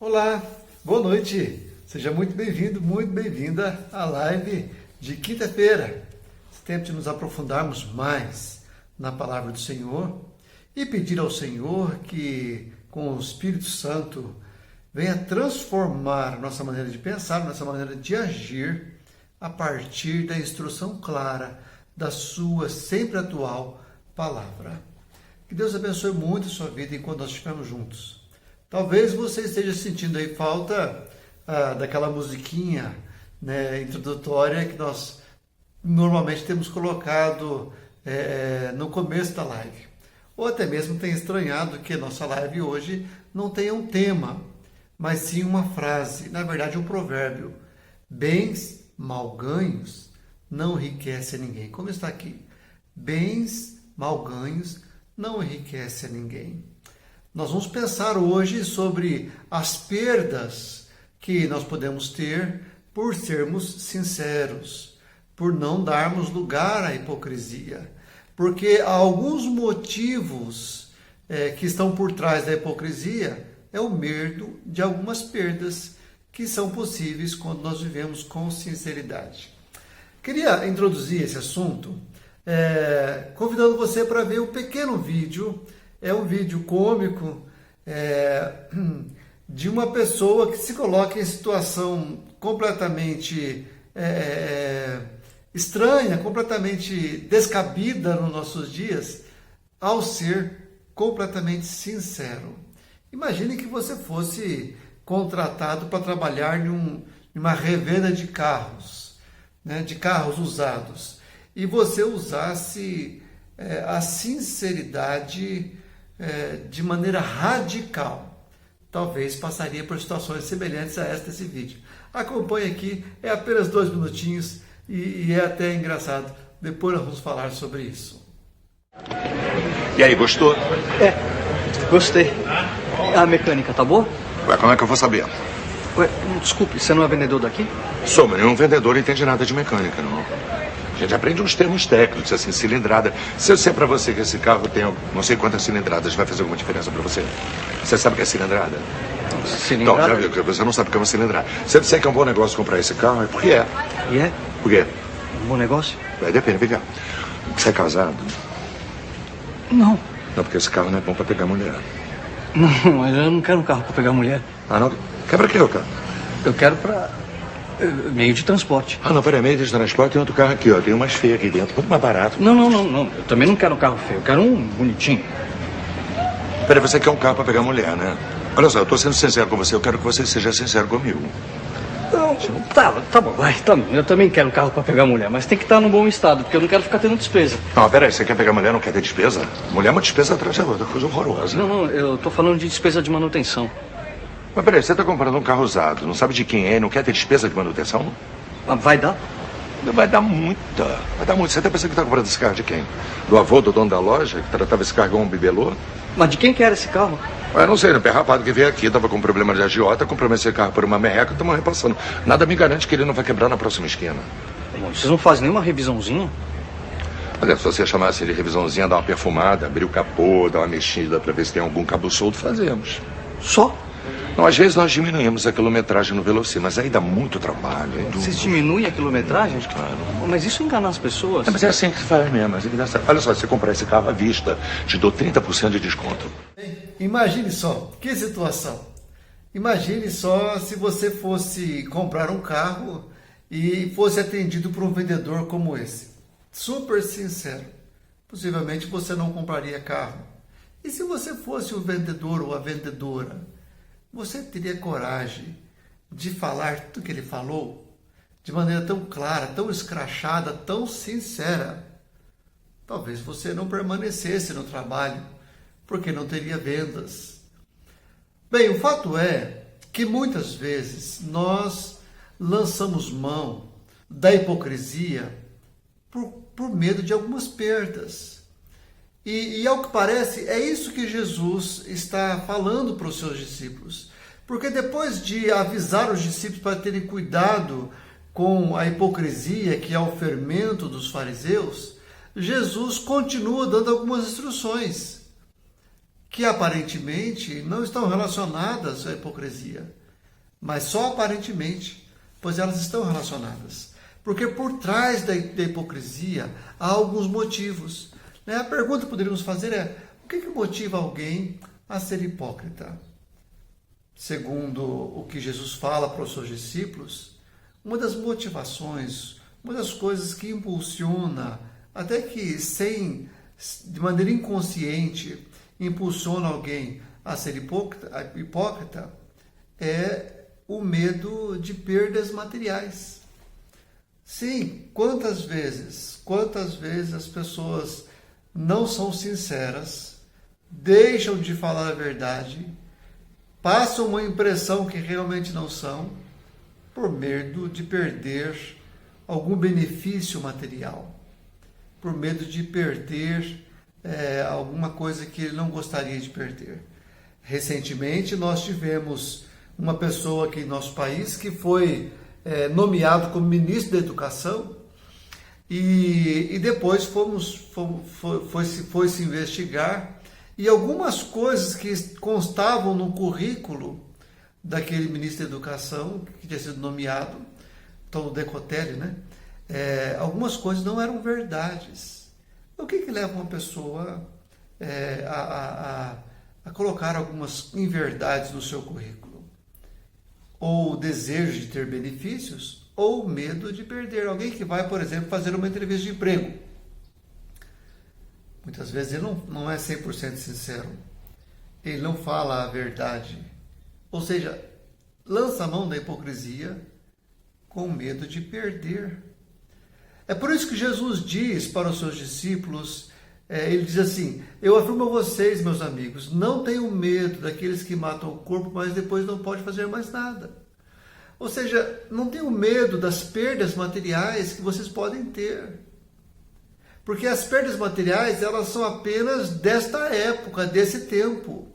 Olá, boa noite. Seja muito bem-vindo, muito bem-vinda à live de quinta-feira. É tempo de nos aprofundarmos mais na palavra do Senhor e pedir ao Senhor que, com o Espírito Santo, venha transformar nossa maneira de pensar, nossa maneira de agir, a partir da instrução clara da sua sempre atual palavra. Que Deus abençoe muito a sua vida enquanto nós estivermos juntos. Talvez você esteja sentindo aí falta daquela musiquinha, né, introdutória que nós normalmente temos colocado no começo da live. Ou até mesmo tem estranhado que a nossa live hoje não tenha um tema, mas sim uma frase, na verdade um provérbio. Bens mal ganhos não enriquece a ninguém. Como está aqui? Bens mal ganhos não enriquece a ninguém. Nós vamos pensar hoje sobre as perdas que nós podemos ter por sermos sinceros, por não darmos lugar à hipocrisia. Porque há alguns motivos que estão por trás da hipocrisia, é o medo de algumas perdas que são possíveis quando nós vivemos com sinceridade. Queria introduzir esse assunto convidando você para ver um pequeno vídeo. É um vídeo cômico de uma pessoa que se coloca em situação completamente estranha, completamente descabida nos nossos dias, ao ser completamente sincero. Imagine que você fosse contratado para trabalhar em uma revenda de carros, né, de carros usados, e você usasse a sinceridade de maneira radical. Talvez passaria por situações semelhantes a esta desse vídeo. Acompanhe aqui, é apenas 2 minutinhos e é até engraçado. Depois nós vamos falar sobre isso. E aí, gostou? Gostei. A mecânica tá boa? Ué, como é que eu vou saber? Ué, desculpe, você não é vendedor daqui? Sou, mas nenhum vendedor entende nada de mecânica, não. A gente aprende uns termos técnicos, assim, cilindrada. Se eu disser pra você que esse carro tem não sei quantas cilindradas, vai fazer alguma diferença pra você? Você sabe o que é cilindrada? Cilindrada? Não, já viu que você não sabe o que é uma cilindrada. Se eu disser que é um bom negócio comprar esse carro, é porque é. E é? Por quê? Um bom negócio? Depende, vem cá. Você é casado? Não. Não, porque esse carro não é bom pra pegar mulher. Não, mas eu não quero um carro pra pegar mulher. Ah, não? Quer pra quê, o carro? Eu quero pra meio de transporte. Ah, não, peraí, meio de transporte tem outro carro aqui, ó. Tem um mais feio aqui dentro, muito mais barato. Não. Eu também não quero um carro feio. Eu quero um bonitinho. Peraí, você quer um carro pra pegar mulher, né? Olha só, eu tô sendo sincero com você, eu quero que você seja sincero comigo. Não, tá bom, vai, tá bom. Eu também quero um carro pra pegar mulher, mas tem que estar num bom estado, porque eu não quero ficar tendo despesa. Não, peraí, você quer pegar mulher, não quer ter despesa? Mulher é uma despesa atrás da outra, coisa horrorosa. Não, eu tô falando de despesa de manutenção. Mas peraí, você tá comprando um carro usado, não sabe de quem é e não quer ter despesa de manutenção? Ah, vai dar? Vai dar muita. Vai dar muito. Você tá pensando que tá comprando esse carro de quem? Do avô, do dono da loja, que tratava esse carro igual um bibelô? Mas de quem que era esse carro? Eu não sei, no pé rapado que veio aqui, tava com problema de agiota, comprou esse carro por uma merreca, estamos repassando. Nada me garante que ele não vai quebrar na próxima esquina. Vocês não fazem nenhuma revisãozinha? Olha, se você chamasse de revisãozinha, dar uma perfumada, abrir o capô, dar uma mexida pra ver se tem algum cabo solto, fazemos. Só? Não, às vezes nós diminuímos a quilometragem no Veloci, mas aí dá muito trabalho. Vocês diminuem a quilometragem? Claro. Mas isso engana as pessoas. Mas é assim que se faz mesmo. Olha só, se você comprar esse carro à vista, te dou 30% de desconto. Imagine só, que situação. Imagine só se você fosse comprar um carro e fosse atendido por um vendedor como esse. Super sincero. Possivelmente você não compraria carro. E se você fosse o vendedor ou a vendedora, você teria coragem de falar tudo que ele falou de maneira tão clara, tão escrachada, tão sincera? Talvez você não permanecesse no trabalho, porque não teria vendas. Bem, o fato é que muitas vezes nós lançamos mão da hipocrisia por medo de algumas perdas. E ao que parece, é isso que Jesus está falando para os seus discípulos. Porque depois de avisar os discípulos para terem cuidado com a hipocrisia, que é o fermento dos fariseus, Jesus continua dando algumas instruções que aparentemente não estão relacionadas à hipocrisia, mas só aparentemente, pois elas estão relacionadas. Porque por trás da hipocrisia há alguns motivos. A pergunta que poderíamos fazer é: o que motiva alguém a ser hipócrita? Segundo o que Jesus fala para os seus discípulos, uma das motivações, uma das coisas que impulsiona, até que de maneira inconsciente, impulsiona alguém a ser hipócrita, é o medo de perdas materiais. Sim, quantas vezes as pessoas não são sinceras, deixam de falar a verdade, passam uma impressão que realmente não são, por medo de perder algum benefício material, por medo de perder alguma coisa que ele não gostaria de perder. Recentemente, nós tivemos uma pessoa aqui em nosso país que foi nomeado como ministro da Educação e depois foi se investigar e algumas coisas que constavam no currículo daquele ministro da Educação que tinha sido nomeado, então o Decotelli, algumas coisas não eram verdades. O que leva uma pessoa a colocar algumas inverdades no seu currículo? Ou o desejo de ter benefícios, ou o medo de perder. Alguém que vai, por exemplo, fazer uma entrevista de emprego. Muitas vezes ele não é 100% sincero. Ele não fala a verdade. Ou seja, lança a mão da hipocrisia com medo de perder. É por isso que Jesus diz para os seus discípulos, ele diz assim: eu afirmo a vocês, meus amigos, não tenham medo daqueles que matam o corpo, mas depois não podem fazer mais nada. Ou seja, não tenham medo das perdas materiais que vocês podem ter. Porque as perdas materiais, elas são apenas desta época, desse tempo.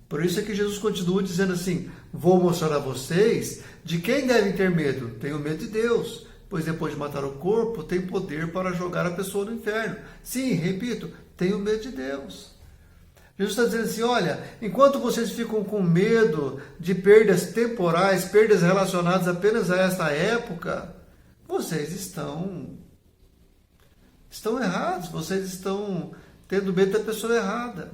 Por isso é que Jesus continua dizendo assim: vou mostrar a vocês de quem devem ter medo. Tenham medo de Deus, pois depois de matar o corpo, tem poder para jogar a pessoa no inferno. Sim, repito, tenham medo de Deus. Jesus está dizendo assim: olha, enquanto vocês ficam com medo de perdas temporais, perdas relacionadas apenas a esta época, vocês estão errados, vocês estão tendo medo da pessoa errada.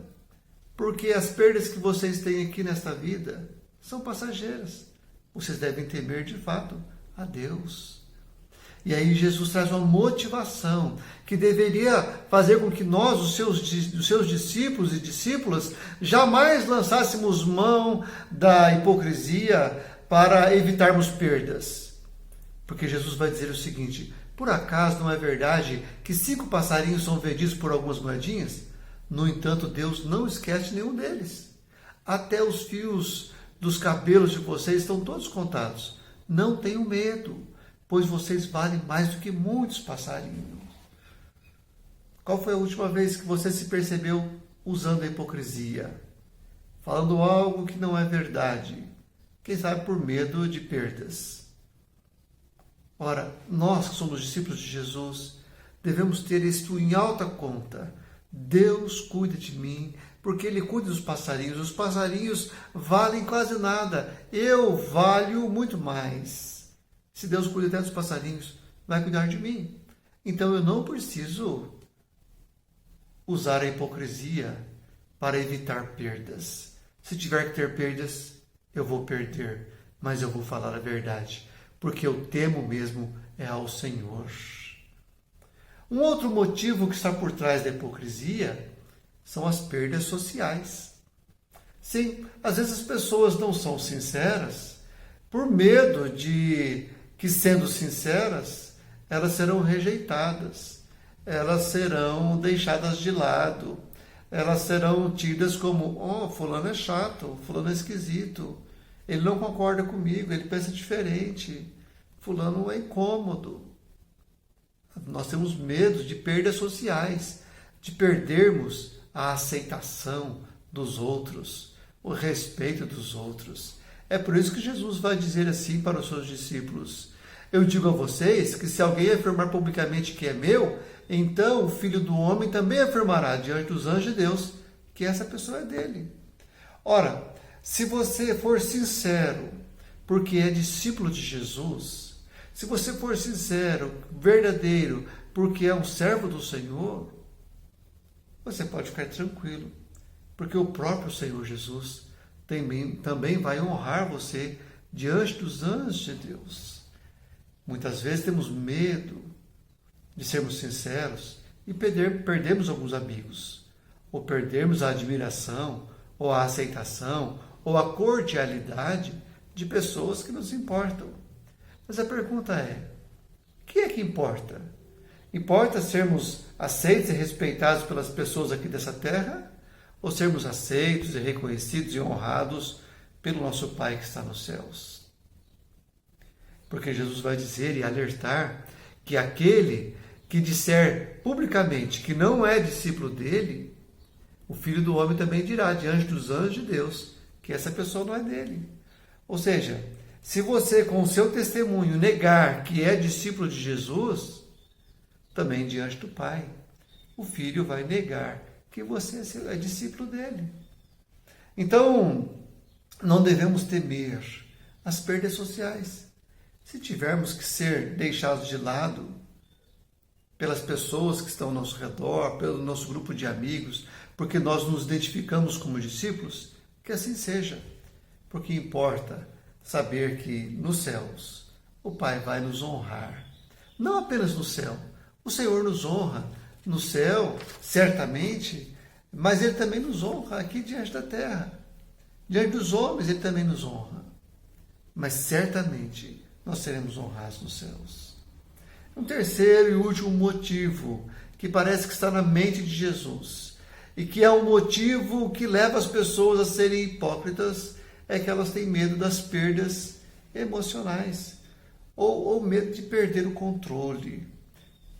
Porque as perdas que vocês têm aqui nesta vida são passageiras. Vocês devem temer de fato a Deus. E aí Jesus traz uma motivação que deveria fazer com que nós, os seus discípulos e discípulas, jamais lançássemos mão da hipocrisia para evitarmos perdas. Porque Jesus vai dizer o seguinte: por acaso não é verdade que 5 passarinhos são vendidos por algumas moedinhas? No entanto, Deus não esquece nenhum deles. Até os fios dos cabelos de vocês estão todos contados. Não tenham medo, pois vocês valem mais do que muitos passarinhos. Qual foi a última vez que você se percebeu usando a hipocrisia? Falando algo que não é verdade. Quem sabe por medo de perdas. Ora, nós que somos discípulos de Jesus, devemos ter isto em alta conta. Deus cuida de mim, porque Ele cuida dos passarinhos. Os passarinhos valem quase nada. Eu valho muito mais. Se Deus cuida até dos passarinhos, vai cuidar de mim. Então eu não preciso usar a hipocrisia para evitar perdas. Se tiver que ter perdas, eu vou perder, mas eu vou falar a verdade, porque eu temo mesmo ao Senhor. Um outro motivo que está por trás da hipocrisia são as perdas sociais. Sim, às vezes as pessoas não são sinceras por medo de que, sendo sinceras, elas serão rejeitadas, elas serão deixadas de lado, elas serão tidas como: fulano é chato, fulano é esquisito, ele não concorda comigo, ele pensa diferente, fulano é incômodo. Nós temos medo de perdas sociais, de perdermos a aceitação dos outros, o respeito dos outros. É por isso que Jesus vai dizer assim para os seus discípulos: eu digo a vocês que se alguém afirmar publicamente que é meu, então o Filho do Homem também afirmará diante dos anjos de Deus que essa pessoa é dele. Ora, se você for sincero, porque é discípulo de Jesus, se você for sincero, verdadeiro, porque é um servo do Senhor, você pode ficar tranquilo, porque o próprio Senhor Jesus também vai honrar você diante dos anjos de Deus. Muitas vezes temos medo de sermos sinceros e perdemos alguns amigos, ou perdemos a admiração, ou a aceitação, ou a cordialidade de pessoas que nos importam. Mas a pergunta é, o que é que importa? Importa sermos aceitos e respeitados pelas pessoas aqui dessa terra, ou sermos aceitos e reconhecidos e honrados pelo nosso Pai que está nos céus? Porque Jesus vai dizer e alertar que aquele que disser publicamente que não é discípulo dele, o Filho do Homem também dirá diante dos anjos de Deus que essa pessoa não é dele. Ou seja, se você com o seu testemunho negar que é discípulo de Jesus, também diante do Pai, o Filho vai negar que você é discípulo dele. Então, não devemos temer as perdas sociais. Se tivermos que ser deixados de lado pelas pessoas que estão ao nosso redor, pelo nosso grupo de amigos, porque nós nos identificamos como discípulos, que assim seja. Porque importa saber que nos céus o Pai vai nos honrar. Não apenas no céu. O Senhor nos honra no céu, certamente, mas Ele também nos honra aqui diante da terra. Diante dos homens Ele também nos honra. Mas certamente nós seremos honrados nos céus. Um terceiro e último motivo que parece que está na mente de Jesus e que é um motivo que leva as pessoas a serem hipócritas é que elas têm medo das perdas emocionais ou medo de perder o controle,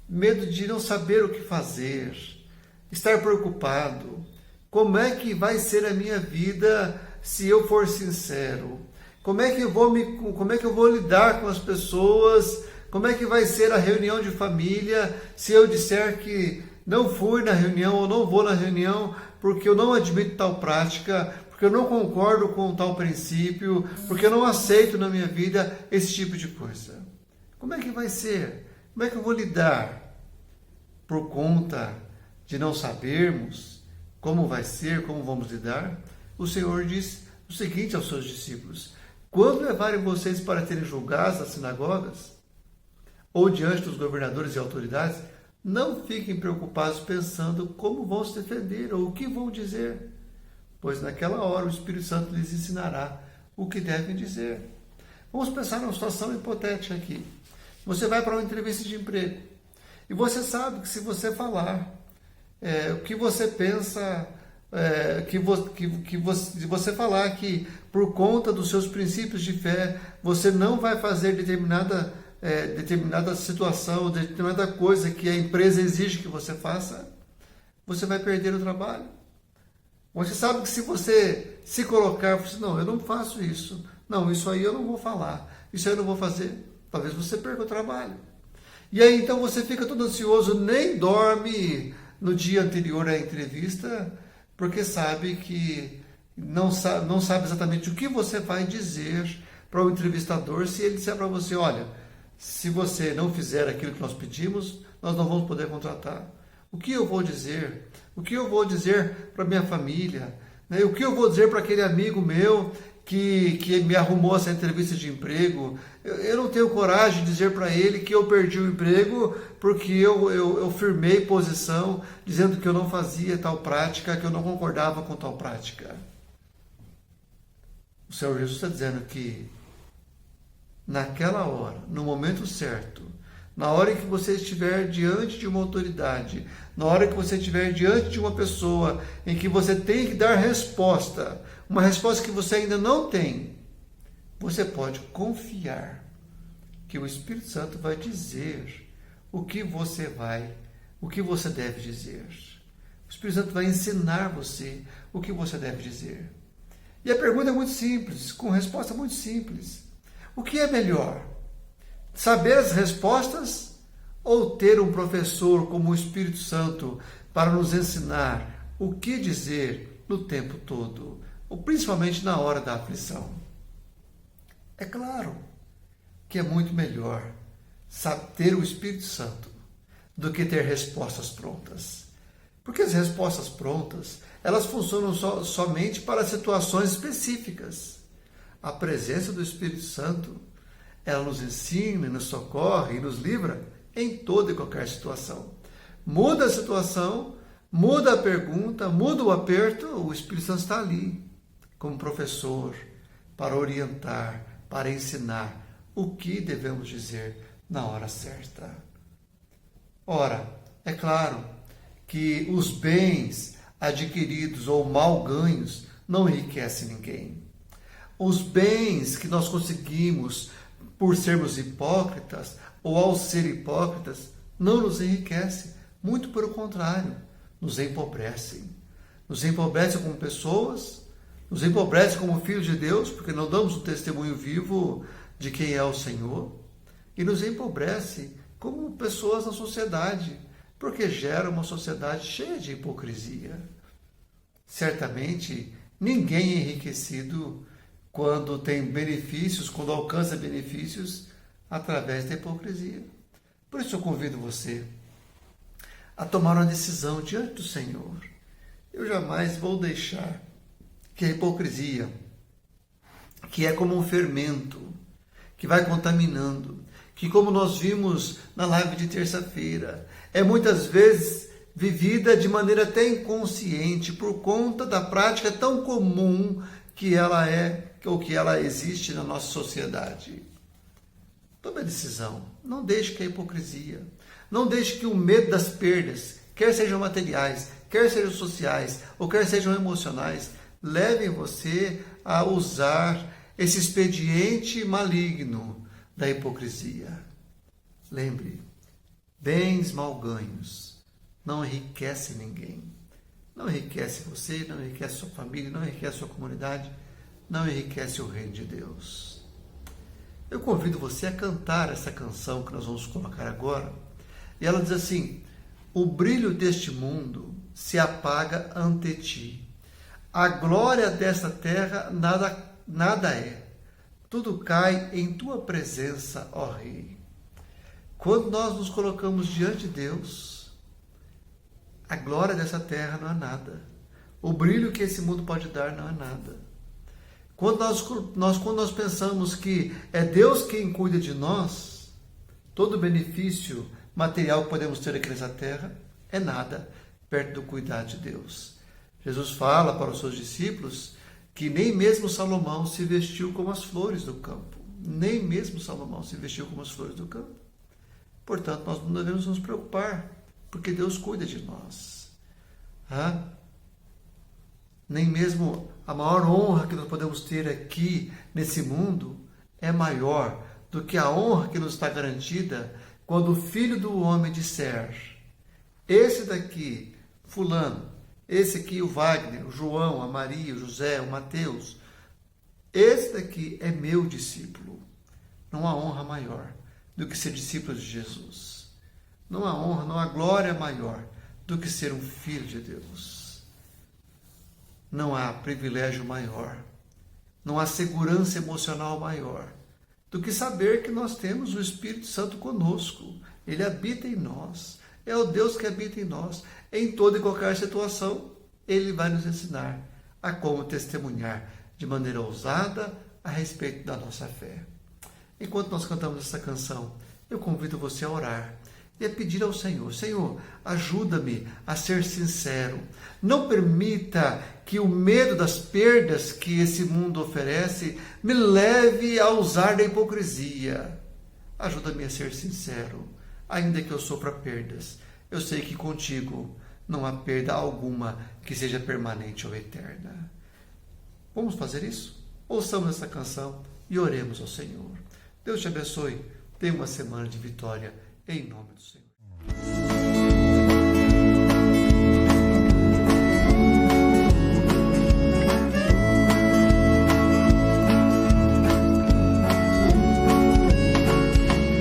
medo de não saber o que fazer, estar preocupado. Como é que vai ser a minha vida se eu for sincero? Como é que eu vou lidar com as pessoas? Como é que vai ser a reunião de família se eu disser que não fui na reunião ou não vou na reunião porque eu não admito tal prática, porque eu não concordo com tal princípio, porque eu não aceito na minha vida esse tipo de coisa? Como é que vai ser? Como é que eu vou lidar? Por conta de não sabermos como vai ser, como vamos lidar, o Senhor diz o seguinte aos seus discípulos: quando levarem vocês para serem julgados nas sinagogas, ou diante dos governadores e autoridades, não fiquem preocupados pensando como vão se defender ou o que vão dizer, pois naquela hora o Espírito Santo lhes ensinará o que devem dizer. Vamos pensar numa situação hipotética aqui. Você vai para uma entrevista de emprego e você sabe que se você falar o que você pensa, você falar que por conta dos seus princípios de fé você não vai fazer determinada situação, determinada coisa que a empresa exige que você faça, você vai perder o trabalho. Você sabe que se você se colocar, você não, eu não faço isso, não, isso aí eu não vou falar, isso aí eu não vou fazer, talvez você perca o trabalho. E aí então você fica todo ansioso, nem dorme no dia anterior à entrevista, porque sabe que não sabe exatamente o que você vai dizer para o entrevistador se ele disser para você: olha, se você não fizer aquilo que nós pedimos, nós não vamos poder contratar. O que eu vou dizer? O que eu vou dizer para minha família? O que eu vou dizer para aquele amigo meu que me arrumou essa entrevista de emprego? Eu não tenho coragem de dizer para ele que eu perdi o emprego porque eu firmei posição dizendo que eu não fazia tal prática, que eu não concordava com tal prática. O Senhor Jesus está dizendo que naquela hora, no momento certo, na hora em que você estiver diante de uma autoridade, na hora que você estiver diante de uma pessoa em que você tem que dar resposta, uma resposta que você ainda não tem, você pode confiar que o Espírito Santo vai dizer o que você deve dizer. O Espírito Santo vai ensinar você o que você deve dizer. E a pergunta é muito simples, com resposta muito simples. O que é melhor? Saber as respostas ou ter um professor como o Espírito Santo para nos ensinar o que dizer no tempo todo, ou principalmente na hora da aflição. É claro que é muito melhor ter o Espírito Santo do que ter respostas prontas. Porque as respostas prontas, elas funcionam somente para situações específicas. A presença do Espírito Santo, ela nos ensina, nos socorre e nos livra em toda e qualquer situação. Muda a situação, muda a pergunta, muda o aperto, o Espírito Santo está ali, como professor, para orientar, para ensinar o que devemos dizer na hora certa. Ora, é claro que os bens adquiridos ou mal ganhos não enriquecem ninguém. Os bens que nós conseguimos por sermos hipócritas ou ao ser hipócritas não nos enriquecem, muito pelo contrário, nos empobrecem. Nos empobrecem como pessoas, nos empobrecem como filhos de Deus, porque não damos o testemunho vivo de quem é o Senhor, e nos empobrece como pessoas na sociedade, porque gera uma sociedade cheia de hipocrisia. Certamente, ninguém é enriquecido quando tem benefícios, quando alcança benefícios através da hipocrisia. Por isso eu convido você a tomar uma decisão diante do Senhor. Eu jamais vou deixar que a hipocrisia, que é como um fermento, que vai contaminando, que como nós vimos na live de terça-feira, é muitas vezes vivida de maneira até inconsciente, por conta da prática tão comum que ela é, ou que ela existe na nossa sociedade. Tome a decisão, não deixe que a hipocrisia, não deixe que o medo das perdas, quer sejam materiais, quer sejam sociais, ou quer sejam emocionais, levem você a usar esse expediente maligno da hipocrisia. Lembre, bens mal ganhos não enriquecem ninguém. Não enriquece você, não enriquece sua família, não enriquece sua comunidade, não enriquece o reino de Deus. Eu convido você a cantar essa canção que nós vamos colocar agora. E ela diz assim: o brilho deste mundo se apaga ante ti. A glória desta terra nada é. Tudo cai em tua presença, ó Rei. Quando nós nos colocamos diante de Deus, a glória dessa terra não é nada. O brilho que esse mundo pode dar não é nada. Quando nós pensamos que é Deus quem cuida de nós, todo benefício material que podemos ter aqui nessa terra é nada perto do cuidado de Deus. Jesus fala para os seus discípulos que nem mesmo Salomão se vestiu como as flores do campo. Nem mesmo Salomão se vestiu como as flores do campo. Portanto, nós não devemos nos preocupar, porque Deus cuida de nós. Nem mesmo a maior honra que nós podemos ter aqui nesse mundo é maior do que a honra que nos está garantida quando o Filho do Homem disser: esse daqui, fulano, esse aqui o Wagner, o João, a Maria, o José, o Mateus, esse daqui é meu discípulo. Não há honra maior do que ser discípulo de Jesus. Não há honra, não há glória maior do que ser um filho de Deus. Não há privilégio maior, não há segurança emocional maior do que saber que nós temos o Espírito Santo conosco. Ele habita em nós. É o Deus que habita em nós. Em toda e qualquer situação, Ele vai nos ensinar a como testemunhar de maneira ousada a respeito da nossa fé. Enquanto nós cantamos essa canção, eu convido você a orar e a pedir ao Senhor: Senhor, ajuda-me a ser sincero. Não permita que o medo das perdas que esse mundo oferece me leve a usar da hipocrisia. Ajuda-me a ser sincero, ainda que eu sofra perdas. Eu sei que contigo não há perda alguma que seja permanente ou eterna. Vamos fazer isso? Ouçamos essa canção e oremos ao Senhor. Deus te abençoe. Tenha uma semana de vitória, em nome do Senhor.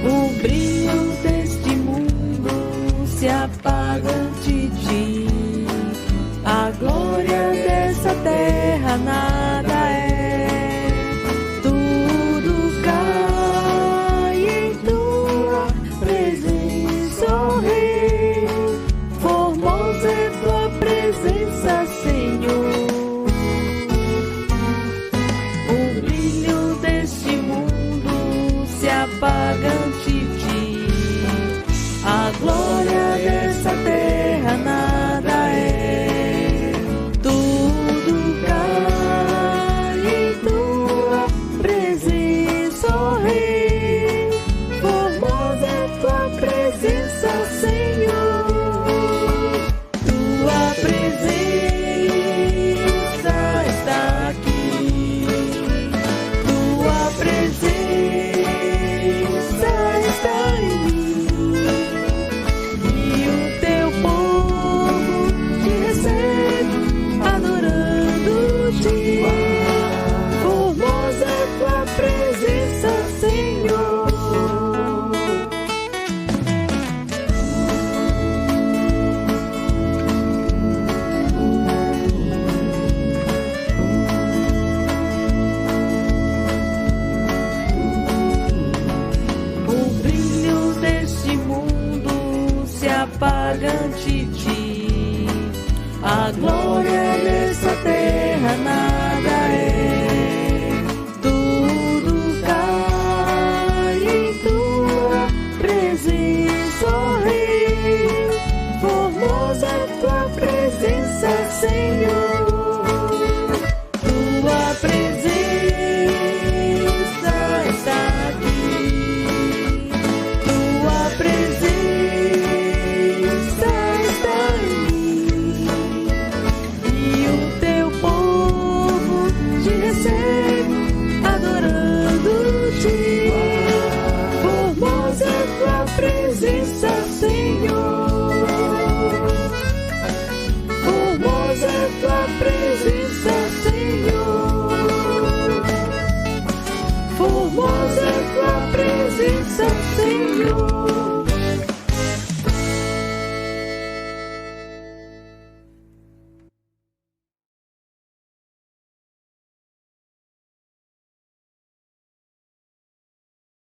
O brilho deste mundo se apaga ante ti. A dessa terra nada é. Tudo cai em tua presença, ó Rei. Formosa é tua presença, Senhor. O brilho deste mundo se apaga ante ti. A glória dessa terra nada é. Tudo cai em tua presença, ó Rei. Formosa é tua presença, Senhor. Tua presença está aqui. Tua presença está em mim. E o teu povo te recebe, adorando-te. Formosa é tua presença, Senhor. O brilho deste mundo se apaga ante ti. A glória dessa terra nada